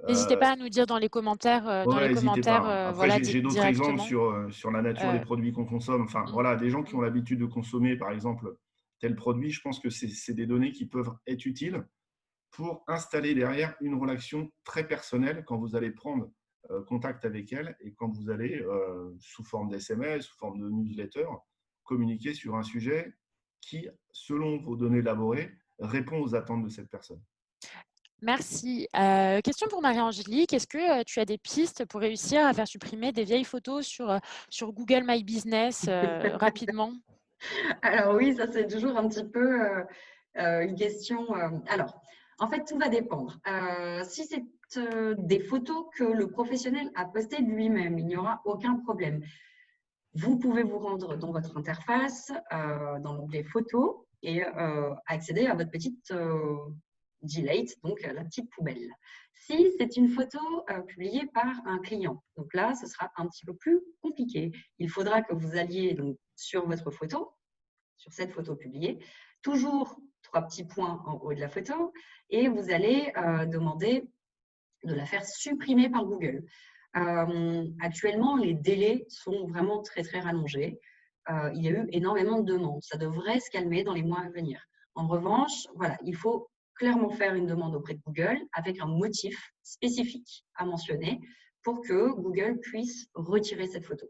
N'hésitez pas à nous dire dans les commentaires, ouais, n'hésitez pas. Après, voilà, j'ai d'autres exemples directement. sur la nature des produits qu'on consomme. Enfin, voilà, des gens qui ont l'habitude de consommer, par exemple, tel produit, je pense que c'est des données qui peuvent être utiles pour installer derrière une relation très personnelle quand vous allez prendre contact avec elle et quand vous allez, sous forme d'SMS, sous forme de newsletter, communiquer sur un sujet qui, selon vos données élaborées, répond aux attentes de cette personne. Merci. Question pour Marie-Angélique. Est-ce que tu as des pistes pour réussir à faire supprimer des vieilles photos sur Google My Business rapidement? Alors oui, ça c'est toujours un petit peu une question. Alors, en fait, tout va dépendre. Si c'est des photos que le professionnel a postées lui-même, il n'y aura aucun problème. Vous pouvez vous rendre dans votre interface, dans l'onglet photos et accéder à votre petite delete, donc la petite poubelle. Si c'est une photo publiée par un client, donc là, ce sera un petit peu plus compliqué. Il faudra que vous alliez donc, sur votre photo, sur cette photo publiée, toujours 3 petits points en haut de la photo, et vous allez demander de la faire supprimer par Google. Actuellement, les délais sont vraiment très, très rallongés. Il y a eu énormément de demandes. Ça devrait se calmer dans les mois à venir. En revanche, voilà, il faut clairement faire une demande auprès de Google avec un motif spécifique à mentionner pour que Google puisse retirer cette photo.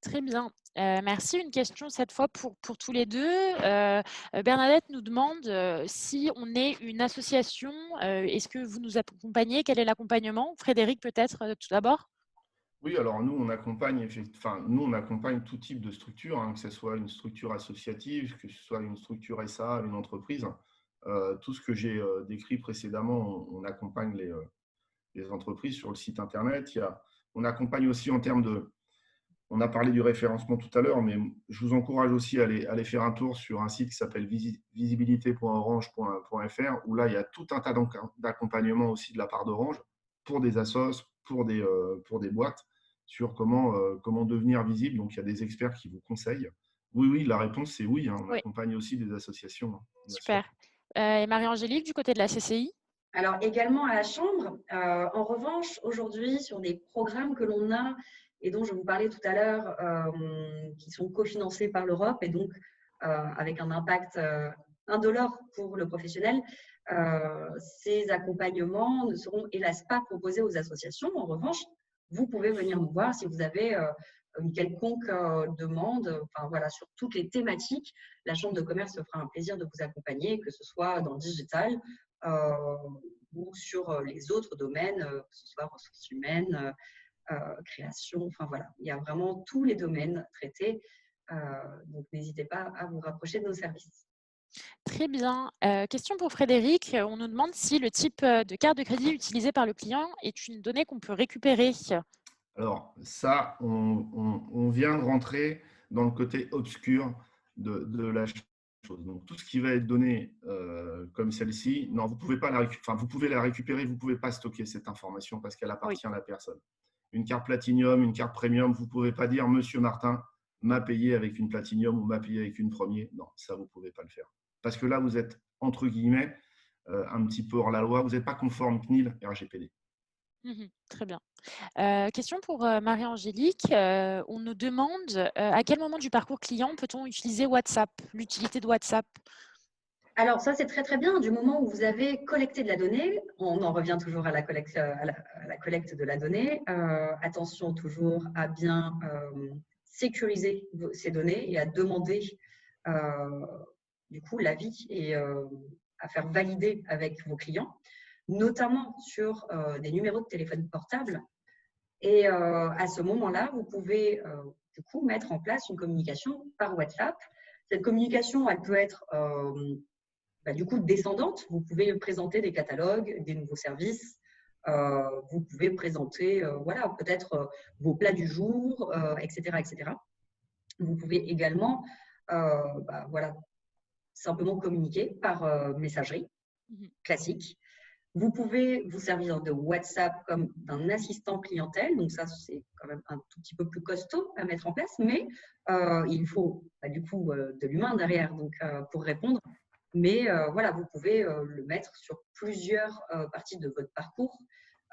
Très bien. Merci. Une question cette fois pour tous les deux. Bernadette nous demande si on est une association, est-ce que vous nous accompagnez? Quel est l'accompagnement? Frédéric, peut-être tout d'abord? Oui, alors nous, on accompagne tout type de structure, hein, que ce soit une structure associative, que ce soit une structure SA, une entreprise. Tout ce que j'ai décrit précédemment, on accompagne les entreprises sur le site Internet. On accompagne aussi en termes de… On a parlé du référencement tout à l'heure, mais je vous encourage aussi à aller faire un tour sur un site qui s'appelle visibilité.orange.fr, où là, il y a tout un tas d'accompagnements aussi de la part d'Orange pour des assos, pour des boîtes, sur comment devenir visible. Donc, il y a des experts qui vous conseillent. Oui, la réponse, c'est oui, hein. On Oui, accompagne aussi des associations, hein, bien sûr. super. Et Marie-Angélique, du côté de la CCI? Alors, également à la Chambre. En revanche, aujourd'hui, sur des programmes que l'on a et dont je vous parlais tout à l'heure, qui sont cofinancés par l'Europe et donc avec un impact indolore pour le professionnel, ces accompagnements ne seront hélas pas proposés aux associations. En revanche, vous pouvez venir nous voir si vous avez une quelconque demande, enfin voilà, sur toutes les thématiques. La Chambre de commerce se fera un plaisir de vous accompagner, que ce soit dans le digital, ou sur les autres domaines, que ce soit ressources humaines, création, enfin voilà, il y a vraiment tous les domaines traités, donc n'hésitez pas à vous rapprocher de nos services. Très bien. Question pour Frédéric. On nous demande si le type de carte de crédit utilisé par le client est une donnée qu'on peut récupérer. Alors, ça, on vient de rentrer dans le côté obscur de la chose. Donc, tout ce qui va être donné comme celle-ci, non, vous pouvez pas la récupérer. Enfin, vous pouvez la récupérer, vous ne pouvez pas stocker cette information parce qu'elle Oui. appartient à la personne. Une carte Platinum, une carte Premium, vous ne pouvez pas dire Monsieur Martin m'a payé avec une Platinum ou m'a payé avec une Premier. Non, ça, vous ne pouvez pas le faire. Parce que là, vous êtes, entre guillemets, un petit peu hors la loi. Vous n'êtes pas conforme CNIL et RGPD. Très bien. Question pour Marie-Angélique. On nous demande à quel moment du parcours client peut-on utiliser WhatsApp, l'utilité de WhatsApp? Alors ça, c'est très très bien. Du moment où vous avez collecté de la donnée, on en revient toujours à la collecte, collecte de la donnée. Attention toujours à bien sécuriser ces données et à demander du coup l'avis et à faire valider avec vos clients, notamment sur des numéros de téléphone portable. Et à ce moment-là, vous pouvez du coup mettre en place une communication par WhatsApp. Cette communication, elle peut être du coup descendante. Vous pouvez présenter des catalogues, des nouveaux services. Vous pouvez présenter voilà, peut-être vos plats du jour, etc., etc. Vous pouvez également voilà, simplement communiquer par messagerie classique. Vous pouvez vous servir de WhatsApp comme d'un assistant clientèle. Donc ça, c'est quand même un tout petit peu plus costaud à mettre en place, mais il faut du coup de l'humain derrière donc, pour répondre. Mais voilà, vous pouvez le mettre sur plusieurs parties de votre parcours,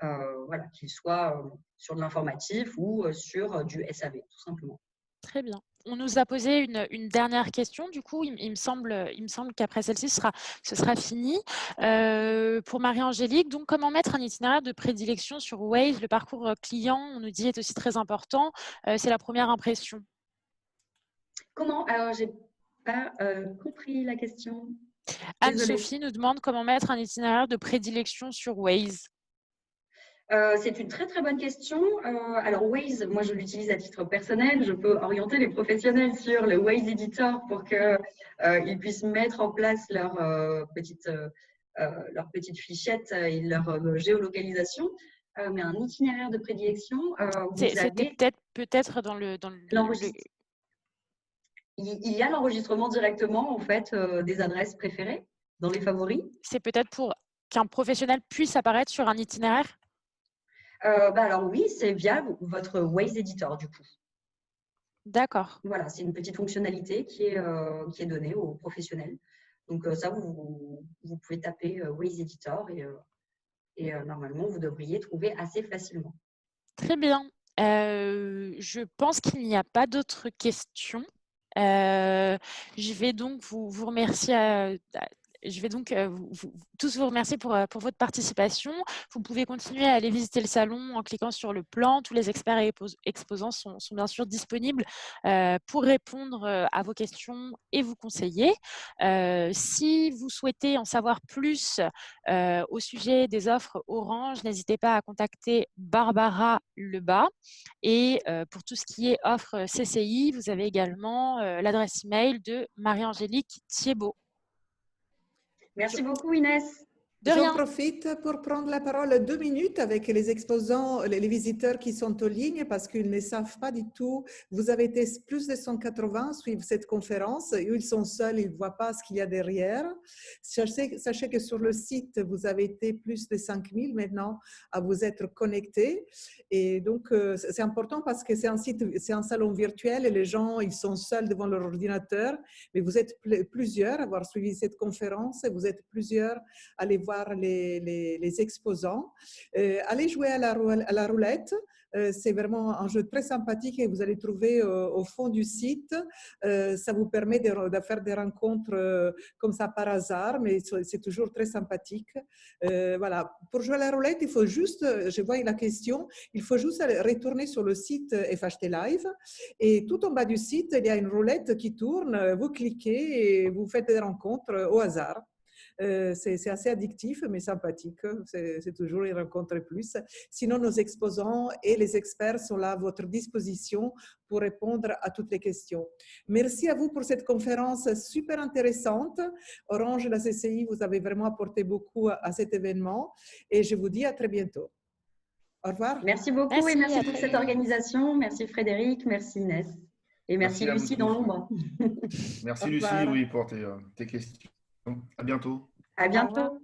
voilà, qu'il soit sur de l'informatif ou sur du SAV, tout simplement. Très bien. On nous a posé une dernière question. Du coup, il me semble qu'après celle-ci, ce sera fini. Pour Marie-Angélique, donc, comment mettre un itinéraire de prédilection sur Waze? Le parcours client, on nous dit, est aussi très important. C'est la première impression. Comment? Alors, j'ai pas compris la question. Désolée. Anne-Sophie nous demande comment mettre un itinéraire de prédilection sur Waze. C'est une très très bonne question. Alors Waze, moi je l'utilise à titre personnel. Je peux orienter les professionnels sur le Waze Editor pour qu'ils puissent mettre en place leur petite fichette et leur géolocalisation. Mais un itinéraire de prédilection, vous C'était avez peut-être dans le il y a l'enregistrement directement en fait des adresses préférées dans les favoris. C'est peut-être pour qu'un professionnel puisse apparaître sur un itinéraire? Alors oui, c'est via votre Waze Editor du coup. D'accord. Voilà, c'est une petite fonctionnalité qui est donnée aux professionnels. Donc ça, vous pouvez taper Waze Editor et normalement, vous devriez trouver assez facilement. Très bien. Je pense qu'il n'y a pas d'autres questions. Je vais donc vous remercier. Je vais donc tous vous remercier pour votre participation. Vous pouvez continuer à aller visiter le salon en cliquant sur le plan. Tous les experts et exposants sont bien sûr disponibles pour répondre à vos questions et vous conseiller. Si vous souhaitez en savoir plus au sujet des offres Orange, n'hésitez pas à contacter Barbara Lebas. Et pour tout ce qui est offre CCI, vous avez également l'adresse email de Marie-Angélique Thiebaud. Merci beaucoup, Inès. De J'en rien. profite pour prendre la parole 2 minutes avec les exposants, les visiteurs qui sont en ligne parce qu'ils ne savent pas du tout. Vous avez été plus de 180 suivre cette conférence. Ils sont seuls, ils ne voient pas ce qu'il y a derrière. Sachez que sur le site, vous avez été plus de 5000 maintenant à vous être connectés. Et donc, c'est important parce que c'est un site, c'est un salon virtuel et les gens, ils sont seuls devant leur ordinateur. Mais vous êtes plusieurs à avoir suivi cette conférence et vous êtes plusieurs à aller voir les exposants. Allez jouer à la roulette. C'est vraiment un jeu très sympathique et vous allez trouver au fond du site. Ça vous permet de faire des rencontres comme ça par hasard, mais c'est toujours très sympathique. Voilà. Pour jouer à la roulette, il faut juste, je vois la question, il faut juste retourner sur le site FHT Live et tout en bas du site, il y a une roulette qui tourne. Vous cliquez et vous faites des rencontres au hasard. C'est assez addictif, mais sympathique. C'est toujours une rencontre plus. Sinon, nos exposants et les experts sont là à votre disposition pour répondre à toutes les questions. Merci à vous pour cette conférence super intéressante. Orange et la CCI, vous avez vraiment apporté beaucoup à cet événement et je vous dis à très bientôt. Au revoir. Merci beaucoup et merci pour cette organisation. Merci Frédéric, merci Inès et merci Lucie dans l'ombre. Merci Lucie, oui, pour tes questions. À bientôt. À bientôt.